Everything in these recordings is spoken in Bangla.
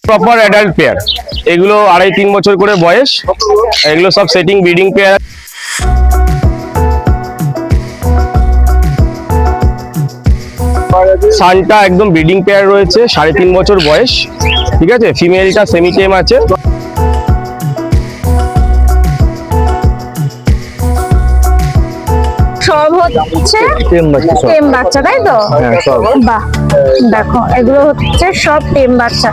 প্রপার অ্যাডাল্ট পেয়ার, এগুলো 2.5-3 বছর করে বয়স, এগুলো সব সেটিং ব্রিডিং পেয়ার। সানটা একদম ব্রিডিং পেয়ার রয়েছে, 3.5 বছর বয়স, ঠিক আছে। ফিমেলটা সেমি টেম আছে। সব হচ্ছে টেম বাচ্চা, তাই তো? বাহ, দেখো এগুলো হচ্ছে সব টেম বাচ্চা।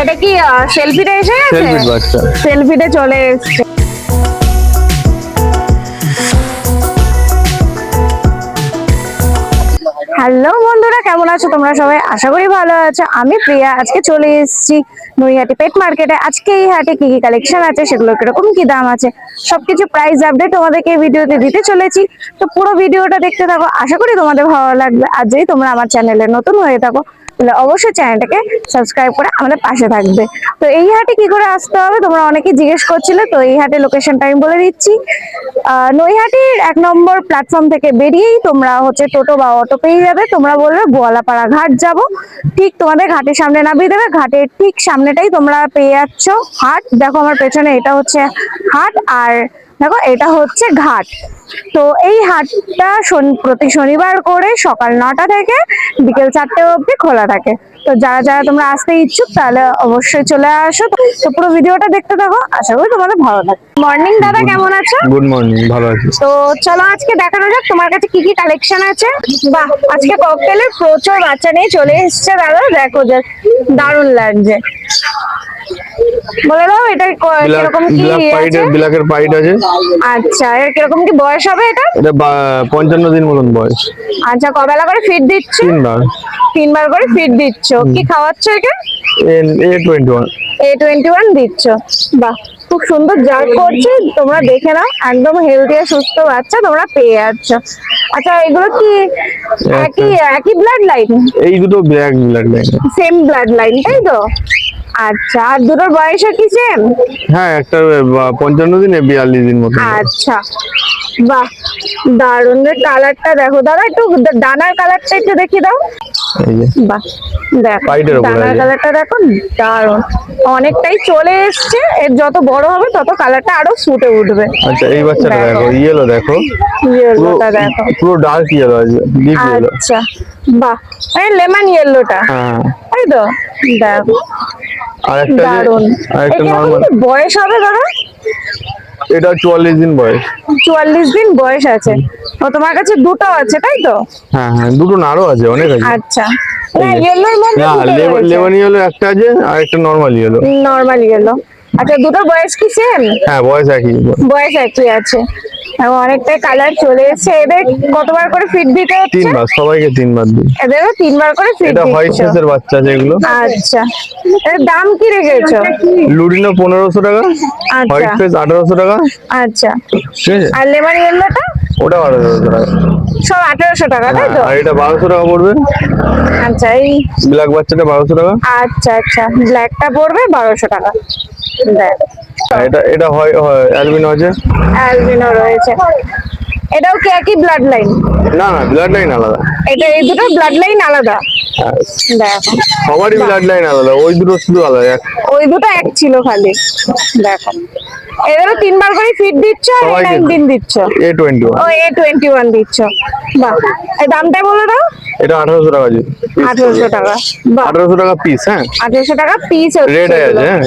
এটা কি সেলফিতে এসে গেছে? সেলফিতে চলে এসেছে। হ্যালো বন্ধুরা, কেমন আছো তোমরা সবাই? আশা করি ভালো আছো। আমি প্রিয়া, আজকে চলে এসেছি নৈহাটি পেট মার্কেটে। আজকে এই হাটে কি কি কালেকশন আছে, সেগুলো কিরকম কি দাম আছে, সবকিছু প্রাইস আপডেট তোমাদেরকে এই ভিডিওতে দিতে চলেছি। তো পুরো ভিডিওটা দেখতে থাকো, আশা করি তোমাদের ভালো লাগবে। আর যদি তোমরা আমার চ্যানেলে নতুন হয়ে থাকো তাহলে অবশ্যই চ্যানেলটাকে সাবস্ক্রাইব করে আমাদের পাশে থাকবে। তো এই হাটে কি করে আসতে হবে তোমরা অনেকেই জিজ্ঞেস করছিলে, তো এই হাটের লোকেশনটা আমি বলে দিচ্ছি। নৈহাটির 1 নম্বর প্ল্যাটফর্ম থেকে বেরিয়েই তোমরা হচ্ছে টোটো বা অটো পেয়ে যাবে। তোমরা বলবে গোয়ালাপাড়া ঘাট যাব, ঠিক তোমাদের ঘাটের সামনে নামিয়ে দেবে। ঘাটের ঠিক সামনেটাই তোমরা পেয়ে যাচ্ছ হাট। দেখো আমার পেছনে এটা হচ্ছে হাট, আর দেখো এটা হচ্ছে ঘাট। তো এই হাটটা প্রতি শনিবার করে সকাল 9টা থেকে বিকেল 4টে অবধি খোলা থাকে। তো যারা যারা তোমরা আসতে ইচ্ছুক তাহলে অবশ্যই চলে আসো। তো পুরো ভিডিওটা দেখতে থাকো, আশা করি তোমাদের ভালো লাগবে। মর্নিং দাদা, কেমন আছো? গুড মর্নিং, ভালো আছি। তো চলো আজকে দেখানো যাক তোমার কাছে কি কি কালেকশন আছে। বাহ, আজকে ককটেলের প্রচুর বাচ্চা নিয়ে চলে এসেছে দাদা, দেখো যে দারুণ লাগছে। বলে দাও এটা কিরকম কি আছে? ব্ল্যাকের পাইট আছে। আচ্ছা, এর কিরকম কি বয়স হবে? এটা 55 দিন মতন বয়স। আচ্ছা, কবেলা করে ফিড দিচ্ছ? 3 বার করে ফিড দিচ্ছ। কি খাওয়াচ্ছ এটা? A21 দিচ্ছ। বাহ, খুব সুন্দর জার্ক করছে, তোমরা দেখে নাও। একদম হেলদি আর সুস্থ বাচ্চা তোমরা পেয়ে যাচ্ছ। আচ্ছা, এগুলো কি একই ব্লাড লাইন? এই দুটো black blood line, same blood line, তাই তো? আচ্ছা, আর দুটোর বয়স কি সেম? হ্যাঁ, একটা 55 দিন, 42 দিন মতো। আচ্ছা, বাহ, দারুণ। কালারটা দেখো দাদা, একটু ডানার কালারটা একটু দেখিয়ে দাও। বাহ, দেখো ডানার কালারটা দেখো, দারুণ। অনেকটাই চলে এসছে, এর যত বড় হবে তত কালারটা আরো ফুটে উঠবে। আচ্ছা, এই বাচ্চাটা দেখো, ইয়েলো দেখো, ইয়েলোটা দেখো, পুরো ডার্ক ইয়েলো আছে, ডিপ ইয়েলো। আচ্ছা, বাহ, মানে লেমন ইয়েলোটা, তাই তো? দেখো, আরেকটা দারুণ। আরেকটা নরমাল। বয়স হবে দাদা? এটা 44 দিন বয়স। 44 দিন বয়স আছে। ও, তোমার কাছে দুটো আছে, তাই তো? হ্যাঁ হ্যাঁ, দুটো না, আরো আছে, অনেক আছে। আচ্ছা, না ইয়েলোর মধ্যে লেমন ইয়েলো একটা আছে, আর একটা নরমাল ইয়েলো। Normal yellow. আচ্ছা, দুটোর বয়স কি সেম? হ্যাঁ, বয়স একই। বয়স একই আছে। অনেকটাই কালার চলে এসেছে। এদের কতবার করে ফিড দিতে হচ্ছে? 3 বার, সবাইকে 3 বার দিই। এদেরও 3 বার করে ফিড এটা দিচ্ছ? হোয়াইট ফেসের বাচ্চা যেগুলো। আচ্ছা, এর দাম কি রেখেছো? লুডিনো 1500 টাকা, হোয়াইট ফেস 1800 টাকা। আচ্ছা, ঠিক আছে। আর লেমন ইয়েলোটা? ওটা 1200 টাকা। সব 1800 টাকা, তাই তো? আর এটা 1200 টাকা পড়বে। আচ্ছা, এই ব্ল্যাক বাচ্চাটা 1200 টাকা। আচ্ছা আচ্ছা, ব্ল্যাকটা পড়বে 1200 টাকা। দেখ, এটা হয় অ্যালবিনো আছে। অ্যালবিনো রয়েছে। এটাও কি একই ব্লাড লাইন? না না, ব্লাড লাইন আলাদা। এটা এই দুটো ব্লাড লাইন আলাদা। দেখো, সবারই ব্লাড লাইন আলাদা, ওই দুটো শুধু আলাদা। ওই দুটো এক ছিল খালি। দেখো, এদেরও 3 বার করে ফিড দিচ্ছ আর A19 দিচ্ছ? A21। ও, A21 দিচ্ছ। বাহ, এই দামটা বলে দাও। এটা 1800 টাকা। 1800 টাকা। বাহ, 1800 টাকা পিস। হ্যাঁ, 1800 টাকা পিস হচ্ছে। রেড আই আছে। হ্যাঁ,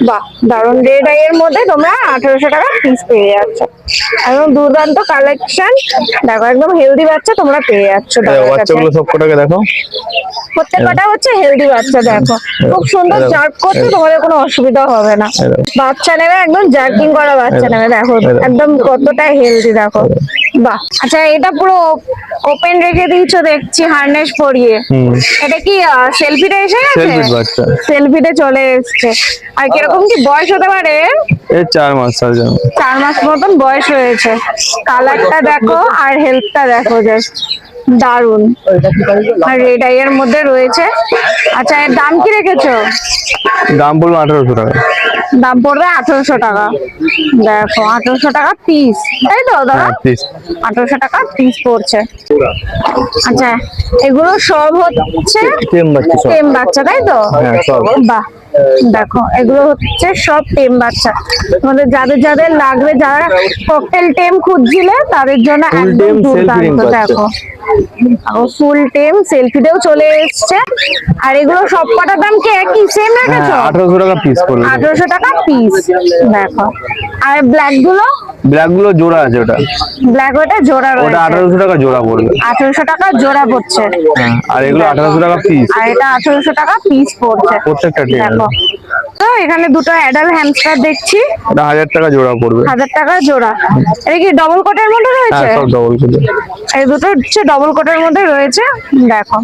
বাহ, দারুণ। রেড আই এর মধ্যে তোমরা 1800 টাকা পিস পেয়ে যাচ্ছ। একদম দুর্দান্ত কালেকশন। দেখো, একদম হেলদি বাচ্চা তোমরা পেয়ে যাচ্ছ। বাচ্চাগুলো সব কটাকে দেখো, প্রত্যেকটা হচ্ছে হেলদি বাচ্চা। দেখো, খুব সুন্দর জার্ক করছে, তোমাদের কোনো অসুবিধা হবে না। বাচ্চা নেবে, একদম জার্কিং করা বাচ্চা নেবে। দেখো একদম কতটা হেলদি, দেখো। বাহ, আচ্ছা, এটা পুরো ওপেন রেখে দিয়েছো দেখছি, হারনেস পরিয়ে। এটা কি সেলফিতে এসে গেছে? সেলফিতে চলে এসছে। আর কিরকম কি বয়স হতে পারে? 4 মাস। 4 মাস মতন বয়স হয়েছে। কালারটা দেখো আর হেলথটা দেখো, জাস্ট দারুন। আর রেড আই এর মধ্যে রয়েছে। আচ্ছা, এর দাম কি রেখেছো? দাম বলবো 1800 টাকা। দাম পড়বে 1800 টাকা। দেখো 1800 টাকা পিস, তাই তো দাদা? হ্যাঁ পিস 1800 টাকা পিস পড়ছে। আচ্ছা, এগুলো সব হচ্ছে টেম বাচ্চা সব। টেম বাচ্চা, তাই তো? হ্যাঁ সব। বাহ, দেখো এগুলো হচ্ছে সব টেম বাচ্চা। তোমাদের যাদের যাদের লাগবে, যারা ককটেল টেম খুঁজছিলে তাদের জন্য Full একদম tame দুর্দান্ত। self-feeding বাচ্চা। দেখো ফুল টেম সেলফিতেও চলে এসছে। আর এগুলো সব কটার দাম কি একই সেম রেখেছো? 1800 টাকা পিস পড়বে। 1800 টাকা পিস। দেখো আর ব্ল্যাক গুলো, ব্ল্যাক গুলো জোড়া আছে, ওটা ব্ল্যাক ওটা জোড়া ওটা রয়েছে। 1800 টাকা জোড়া পড়বে। 1800 টাকা জোড়া পড়ছে। হ্যাঁ, আর এগুলো 1800 টাকা পিস। আর এটা 1800 টাকা পিস পড়ছে। প্রত্যেকটা টেম। দেখো তো এখানে দুটো অ্যাডাল্ট হ্যামস্টার দেখছি, এটা 1000 টাকা জোড়া পড়বে। 1000 টাকা জোড়া। এটা কি ডবল কোটের মধ্যে রয়েছে? হ্যাঁ সব ডবল করে। এই দুটো হচ্ছে ডবল কোটের মধ্যে রয়েছে। দেখো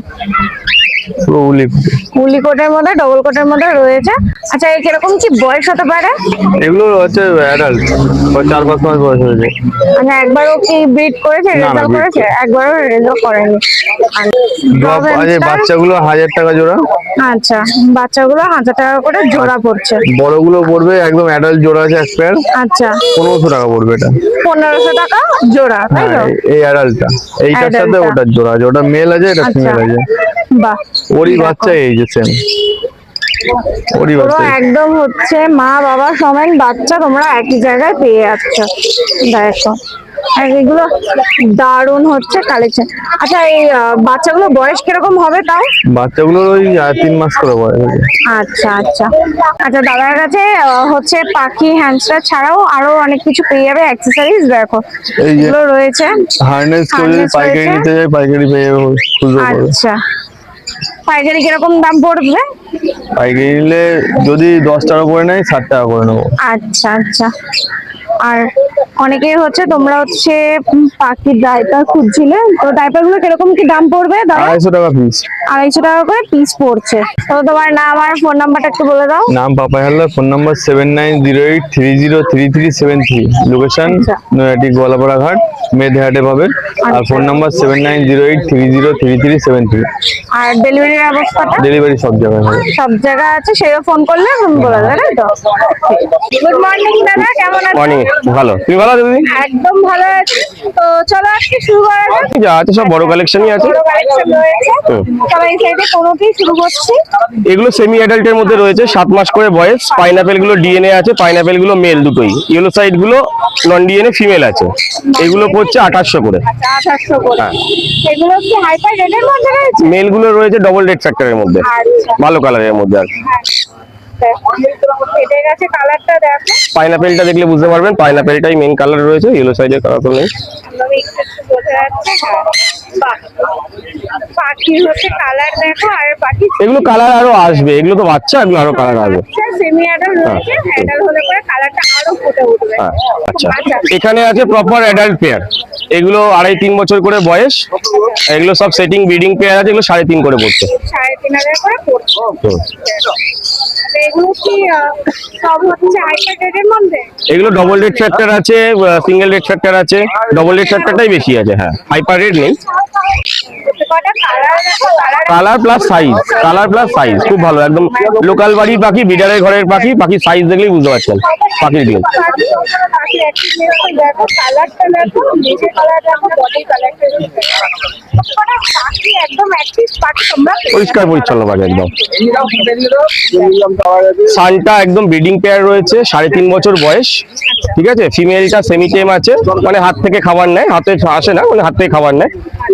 পুরো উলি। উলি কোটের মধ্যে, ডবল কোটের মধ্যে রয়েছে। আচ্ছা, এই কিরকম কি বয়স হতে পারে? এগুলো হচ্ছে অ্যাডাল্ট, 4-5 মাস বয়স হয়েছে। মানে একবারও কি ব্রিড করেছে, না, রেজাল্ট breed করেছে? একবারও রেজাল্ট করেনি। ড্রপ আছে বাচ্চাগুলো 1000 টাকা জোড়া। আচ্ছা, বাচ্চাগুলো 1000 টাকা করে জোড়া পড়ছে। বড়গুলো পড়বে একদম অ্যাডাল্ট জোড়া আছে এক পেয়ার, আচ্ছা 1500 টাকা পড়বে এটা। 1500 টাকা জোড়া, তাই তো? হ্যাঁ এই অ্যাডাল্টটা, এইটার সাথে Adult টা। ওটার জোড়া আছে, ওটা মেল আছে এটা আচ্ছা ফিমেল আছে। বাহ, ওরই দেখো। বাচ্চা এই যে সেম, ওরই পুরো বাচ্চা। একদম হচ্ছে মা বাবা সমান বাচ্চা তোমরা একই জায়গায় পেয়ে যাচ্ছ। দেখো আর এগুলো দারুণ হচ্ছে কালেকশন। আচ্ছা, এই বাচ্চাগুলো বয়স কিরকম হবে তাও? বাচ্চাগুলোর ওই 3 মাস করে বয়স আছে। আচ্ছা আচ্ছা আচ্ছা, দাদার কাছে হচ্ছে পাখি হ্যামস্টার ছাড়াও আরো অনেক কিছু পেয়ে যাবে, অ্যাক্সেসরিজ দেখো এই যে এগুলো রয়েছে। হার্নেস কেউ যদি Harness পাইকারি রয়েছে। নিতে যায় পাইকারি পেয়ে যাবে, খুচরো পড়বে। আচ্ছা, পাইকারি কিরকম দাম পড়বে? পাইকারি নিলে যদি 10 টাকা করে নেয় 60 টাকা করে নেবো। আচ্ছা আচ্ছা। আর অনেকেই হচ্ছে তোমরা হচ্ছে পাখির ডাইপার খুঁজছিলে, তো ডাইপার গুলো কিরকম কি দাম পড়বে দাদা? 250 টাকা পিস। 250 টাকা করে পিস পড়ছে। তো তোমার নাম আর ফোন নাম্বারটা একটু বলে দাও। নাম Papai Haldar, phone number 7908303373, location আচ্ছা। নয়াটি গোয়ালাপাড়া ঘাট, মেদহাটে পাবে। আর আচ্ছা। Phone number 7908303373। আর ডেলিভারি ব্যবস্থাটা ডেলিভারি সব জায়গায় হবে। সব জায়গা আছে, সেও ফোন করলে ফোন বলে দেবে, তাই তো? গুড মর্নিং দাদা, কেমন আছেন? মর্নিং, ভালো, তুমি ভালো দিদি? একদম ভালো আছি। তো চলো আজকে শুরু করা যাক। যা আছে সব বড় কালেকশনই আছে। বড় কালেকশন রয়েছে। তবে এই সাইডে কোনোটি শুরু করছি। এগুলো সেমি অ্যাডাল্টের মধ্যে রয়েছে, 7 মাস করে বয়স। পাইনাপেল গুলো ডিএনএ আছে, পাইনাপেল গুলো মেল দুটোই। ইয়েলো সাইড গুলো নন ডিএনএ ফিমেল আছে। এগুলো পড়ছে 2800 করে। আচ্ছা 2800 করে। হ্যাঁ। এগুলো কি হাইপার রেডের মধ্যে রয়েছে? মেল গুলো রয়েছে ডবল রেড ফ্যাক্টরের মধ্যে, আচ্ছা। ভালো কালারের মধ্যে আছে। এটার কাছে কালারটা দেখো। পাইনাপেলটা দেখলে বুঝতে পারবেন, পাইনাপেলটাই মেন কালার রয়েছে, ইয়েলো সাইডের কালার তো নেই। আমি একটু বোঝা যাচ্ছে। হ্যাঁ। বাহ। পাখির হচ্ছে কালার দেখো, আর পাখি এগুলো কালার আরো আসবে, এগুলো তো বাচ্চা, এগুলো আরো কালার আসবে। সেমি অ্যাডাল্ট রয়েছে। অ্যাডাল্ট হলে পরে কালারটা আরো ফুটে উঠবে। হ্যাঁ আচ্ছা, আচ্ছা। এখানে আছে প্রপার অ্যাডাল্ট পেয়ার। এগুলো 2.5-3 বছর করে বয়স। এগুলো সব সেটিং ব্রিডিং পেয়ার আছে, এগুলো 3.5 করে পড়ছে। 3500 করে পড়ছে। হুম। তো এগুলো কি সব হচ্ছে হাইপার রেডের মধ্যে? এগুলো ডবল রেড ফ্যাক্টর আছে, সিঙ্গেল রেড ফ্যাক্টর আছে। ডবল রেড ফ্যাক্টরটাই বেশি আছে, হ্যাঁ হাইপার রেড নেই। কটা কালার দেখো, colour plus size, colour plus size খুব ভালো, একদম লোকাল বাড়ির পাখি, বিডারের ঘরের পাখি। পাখির সাইজ দেখলেই বুঝতে পারছেন পাখির ডিম। দেখো কালারটা দেখো, নিচের কালার দেখো, বডি কালারটা পাখি একদম অ্যাক্টিভ পাখি তোমরা পেয়ে পরিষ্কার পরিচ্ছন্ন পাখি একদম। সানটা একদম ব্রিডিং পেয়ার রয়েছে, 3.5 বছর বয়স। ঠিক আছে, ফিমেলটা সেমি টেম আছে, মানে হাত থেকে খাবার নেয়, হাতে আসে না, মানে হাত থেকে খাবার নেয়।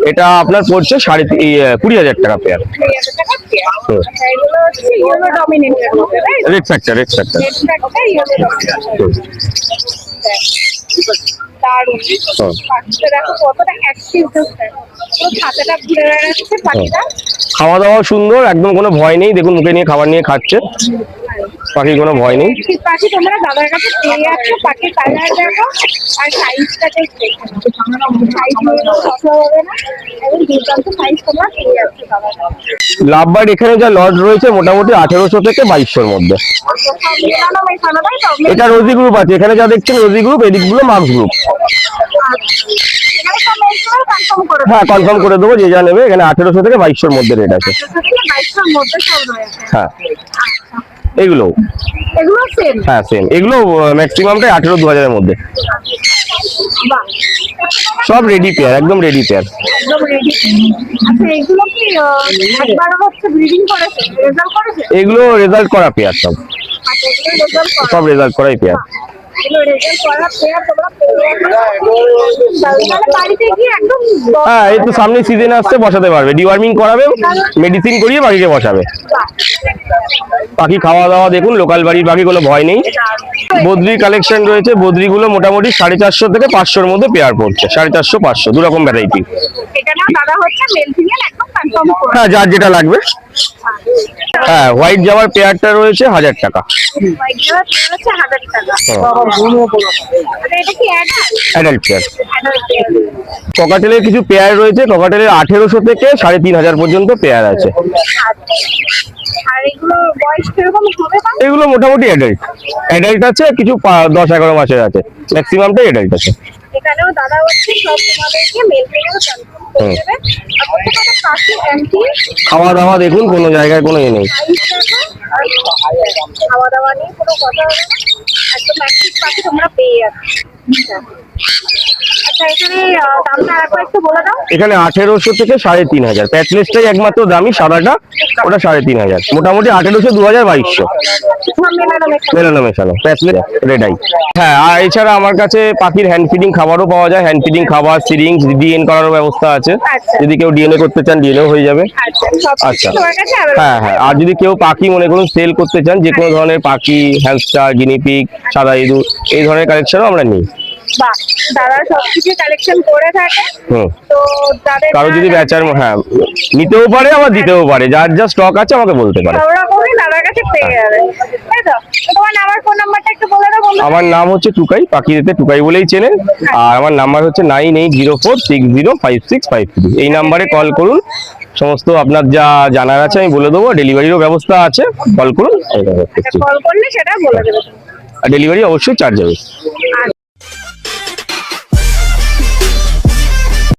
এটা আপনার পড়ছে 20,000 টাকা পেয়ার। 20,000 টাকা পেয়ার। এগুলো হচ্ছে ইয়েলো ডমিনেন্টের মধ্যে, তাই তো? Red factor, red factor. Red factor, yellow dominant. দারুণ। পাখিটা দেখো কতটা অ্যাক্টিভ, পুরো খাতাটা ঘুরে বেড়াচ্ছে পাখিটা। খাওয়া দাওয়া সুন্দর, একদম কোনো ভয় নেই। দেখুন মুখে নিয়ে খাবার নিয়ে খাচ্ছে, পাখির কোনো ভয় নেই। ঠিক পাখি তোমরা দাদার কাছে পেয়ে যাচ্ছ। পাখির কালার দেখো আর সাইজটা দেখো, সাইজ নিয়ে কথা হবে না, এবং দুর্দান্ত সাইজ তোমরা পেয়ে যাচ্ছ দাদার কাছে। লাভবার্ড এখানে যা লট রয়েছে মোটামুটি 1800 থেকে 2200-র মধ্যে। সব মেলানো মেশানো, তাই তো? এটা রোজি গ্রুপ আছে, এখানে যা দেখছেন রোজি গ্রুপ, এদিকগুলো মার্কস গ্রুপ। এখানে সব মেশানো কনফার্ম করে হ্যাঁ কনফার্ম করে দেবো, যে যা নেবে। এখানে 1800 থেকে 2200-র মধ্যে রেট আছে। 2200 মধ্যে সব রয়েছে। হ্যাঁ, এগুলো এগুলো সেম? হ্যাঁ সেম, এগুলো ম্যাক্সিমামটাই 18-2000 মধ্যে। বাহ, সব রেডি পেয়ার, একদম রেডি পেয়ার। একদম রেডি। আচ্ছা এগুলো কি একবার হচ্ছে ব্রিডিং করেছে, রেজাল্ট করেছে? এগুলো রেজাল্ট করা পেয়ার সব, আচ্ছা এগুলো রেজাল্ট করা, সব রেজাল্ট করাই পেয়ার। এগুলো রেজাল্ট করা পেয়ার তোমরা পেয়ে যাবে। তাহলে বাড়িতে গিয়ে একদম হ্যাঁ, এই তো সামনে সিজন আসছে, বসাতে পারবে, ডিওয়ার্মিং করাবে, মেডিসিন করিয়ে পাখিকে বসাবে। পাখি খাওয়া দাওয়া দেখুন, লোকাল বাড়ির পাখি, কোনো ভয় নেই। বদ্রি কালেকশন রয়েছে, বদ্রিগুলো মোটামুটি 450 থেকে 500-র মধ্যে পেয়ার পড়ছে, 450-500 দু রকম ভ্যারাইটি। এটা না দাদা হচ্ছে মেল ফিমেল একদম কনফার্ম করে। হ্যাঁ, যার যেটা লাগবে। হ্যাঁ, হোয়াইট জামার পেয়ারটা রয়েছে 1000 টাকা। হোয়াইট কালার পেয়ার হচ্ছে 1000 টাকা। আচ্ছা এটা কি অ্যাডাল্ট পেয়ার। Adult pair? ককাটেলের কিছু পেয়ার রয়েছে, ককাটেলের 1800 থেকে 3500 পর্যন্ত পেয়ার আছে। আর এগুলো বয়স কিরকম হবে? এগুলো মোটামুটি অ্যাডাল্ট, অ্যাডাল্ট আছে, কিছু 10-11 মাসের আছে, ম্যাক্সিমামটাই অ্যাডাল্ট আছে। এখানেও দাদা হচ্ছে সব তোমাদেরকে মেল ফিমেল কনফার্ম করে দেবে। আর তোমাদের পাখি অ্যান্টি খাওয়া দাওয়া দেখুন, কোনো জায়গায় কোনো ইয়ে নেই। খাওয়া দাওয়া নিয়ে কোনো কথা হবে না, একদম অ্যাক্টিভ পাখি তোমরা পেয়ে যাবে। আচ্ছা এখানে দামটা আরেকবার একটু বলে দাও। এখানে 1800 থেকে 3500, প্যাচলেসটাই একমাত্র দামি, সাদাটা ওটা 3500, মোটামুটি 1800, 2000, 2200 মেলানো মেশানো, প্যাচলেস রেড আই। হ্যাঁ, আর এছাড়া আমার কাছে পাখির হ্যান্ড ফিডিং খাবারও পাওয়া যায়, হ্যান্ড ফিডিং খাবার, সিরিঞ্জ, ডিএন করারও ব্যবস্থা আছে। আচ্ছা। যদি কেউ ডিএনএ করতে চান, ডিএনএও হয়ে যাবে। আচ্ছা তোমার কাছে হ্যাঁ হ্যাঁ, আর যদি কেউ পাখি মনে করুন সেল করতে চান, যে কোনো ধরনের পাখি, হ্যামস্টার, গিনিপিগ, সাদা ইঁদুর, এই ধরনের কালেকশনও আমরা নিই। বাহ, দাদা সবকিছু কালেকশন করে থাকে। তো তাদের কারো যদি বেচার, হ্যাঁ নিতেও পারে, আবার দিতেও পারে, যার যা স্টক আছে আমাকে বলতে পারে। সব রকমই দাদার কাছে পেয়ে যাবে, তাই তো? তো তোমার নাম্বার, ফোন নাম্বারটা একটু বলে দাও বন্ধু। আমার নাম হচ্ছে টুকাই, পাখি দিতে টুকাই বলেই চেনেন। আর আমার নাম্বার হচ্ছে 9804605653। এই নাম্বারে কল করুন, সমস্ত আপনার যা জানার আছে আমি বলে দেবো। ডেলিভারিরও ব্যবস্থা আছে, কল করুন। কল করলে সেটা বলে দেবে। আর ডেলিভারি অবশ্যই চার্জ হবে।